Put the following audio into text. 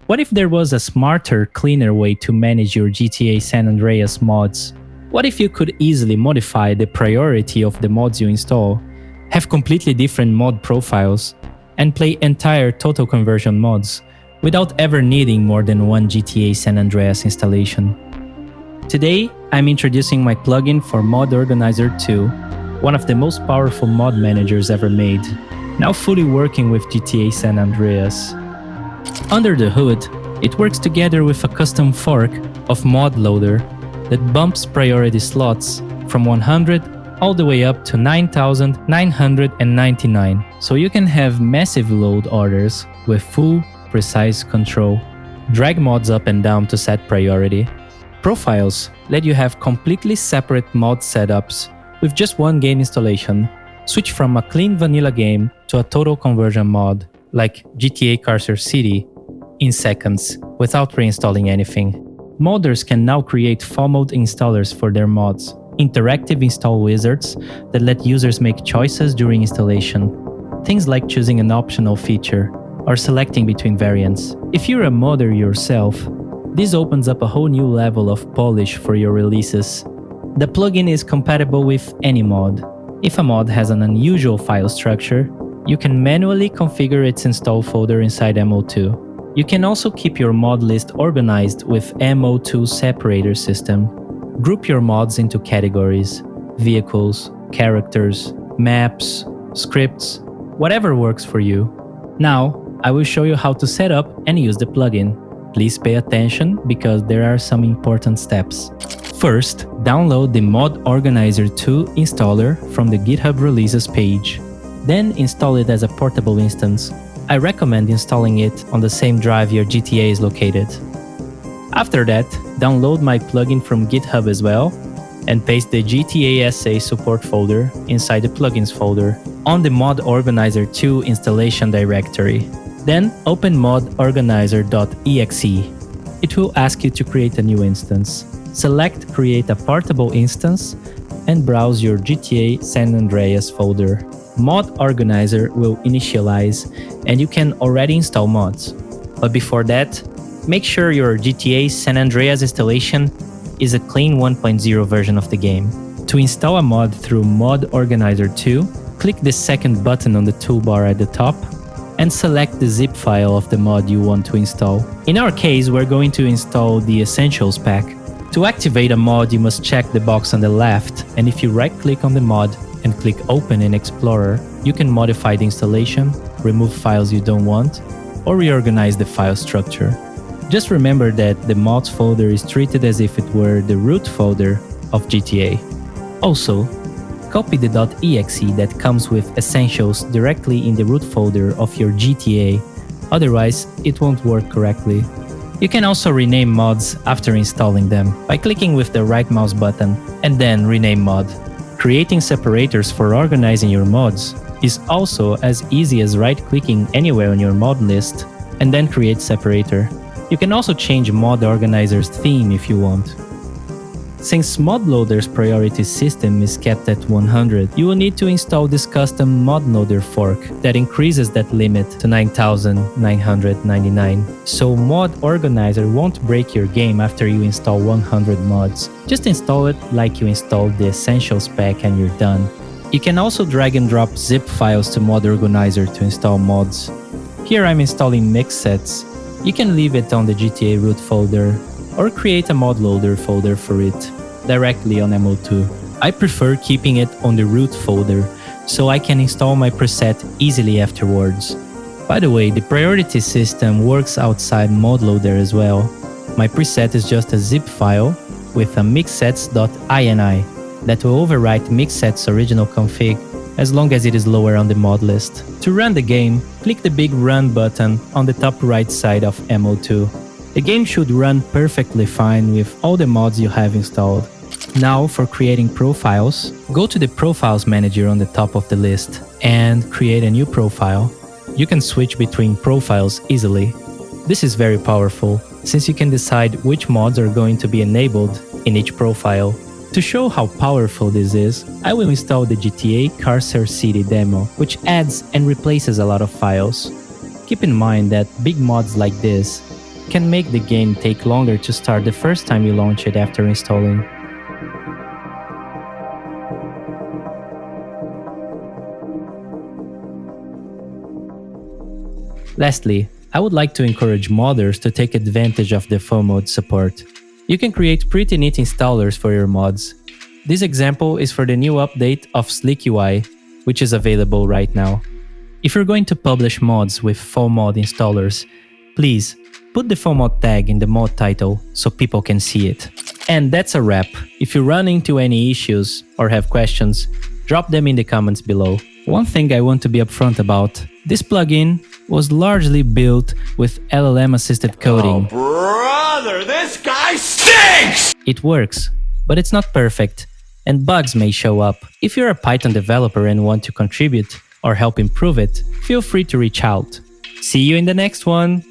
What if there was a smarter, cleaner way to manage your GTA San Andreas mods? What if you could easily modify the priority of the mods you install, have completely different mod profiles, and play entire total conversion mods without ever needing more than one GTA San Andreas installation? Today, I'm introducing my plugin for Mod Organizer 2, one of the most powerful mod managers ever made, now fully working with GTA San Andreas. Under the hood, it works together with a custom fork of Mod Loader that bumps priority slots from 100 all the way up to 9,999, so you can have massive load orders with full, precise control. Drag mods up and down to set priority. Profiles let you have completely separate mod setups with just one game installation. Switch from a clean vanilla game to a total conversion mod, like GTA Carcer City, in seconds, without reinstalling anything. Modders can now create full mode installers for their mods, interactive install wizards that let users make choices during installation. Things like choosing an optional feature or selecting between variants. If you're a modder yourself, this opens up a whole new level of polish for your releases. The plugin is compatible with any mod. If a mod has an unusual file structure, you can manually configure its install folder inside MO2. You can also keep your mod list organized with MO2 separator system. Group your mods into categories: vehicles, characters, maps, scripts, whatever works for you. Now, I will show you how to set up and use the plugin. Please pay attention because there are some important steps. First, download the Mod Organizer 2 installer from the GitHub releases page. Then install it as a portable instance. I recommend installing it on the same drive your GTA is located. After that, download my plugin from GitHub as well and paste the GTA SA support folder inside the plugins folder on the Mod Organizer 2 installation directory. Then open modorganizer.exe. It will ask you to create a new instance. Select Create a Portable Instance and browse your GTA San Andreas folder. Mod Organizer will initialize and you can already install mods. But before that, make sure your GTA San Andreas installation is a clean 1.0 version of the game. To install a mod through Mod Organizer 2, click the second button on the toolbar at the top and select the zip file of the mod you want to install. In our case, we're going to install the Essentials pack. To activate a mod, you must check the box on the left, and if you right-click on the mod and click Open in Explorer, you can modify the installation, remove files you don't want, or reorganize the file structure. Just remember that the mods folder is treated as if it were the root folder of GTA. Also, copy the .exe that comes with Essentials directly in the root folder of your GTA, otherwise it won't work correctly. You can also rename mods after installing them by clicking with the right mouse button and then rename mod. Creating separators for organizing your mods is also as easy as right-clicking anywhere on your mod list and then create separator. You can also change Mod Organizer's theme if you want. Since Mod Loader's priority system is kept at 100, you will need to install this custom Mod Loader fork that increases that limit to 9,999. So Mod Organizer won't break your game after you install 100 mods. Just install it like you installed the Essentials pack and you're done. You can also drag and drop zip files to Mod Organizer to install mods. Here I'm installing mix sets. You can leave it on the GTA root folder or create a Mod Loader folder for it directly on MO2. I prefer keeping it on the root folder so I can install my preset easily afterwards. By the way, the priority system works outside Mod Loader as well. My preset is just a zip file with a mixsets.ini that will overwrite mixsets original config as long as it is lower on the mod list. To run the game, click the big Run button on the top right side of MO2. The game should run perfectly fine with all the mods you have installed. Now for creating profiles, go to the Profiles manager on the top of the list and create a new profile. You can switch between profiles easily. This is very powerful, since you can decide which mods are going to be enabled in each profile. To show how powerful this is, I will install the GTA Carcer City demo, which adds and replaces a lot of files. Keep in mind that big mods like this can make the game take longer to start the first time you launch it after installing. Lastly, I would like to encourage modders to take advantage of the full mode support. You can create pretty neat installers for your mods. This example is for the new update of Slick UI, which is available right now. If you're going to publish mods with full mod installers, please put the full mod tag in the mod title so people can see it. And that's a wrap. If you run into any issues or have questions, drop them in the comments below. One thing I want to be upfront about, this plugin was largely built with LLM-assisted coding. Oh, brother, this guy stinks! It works, but it's not perfect, and bugs may show up. If you're a Python developer and want to contribute or help improve it, feel free to reach out. See you in the next one!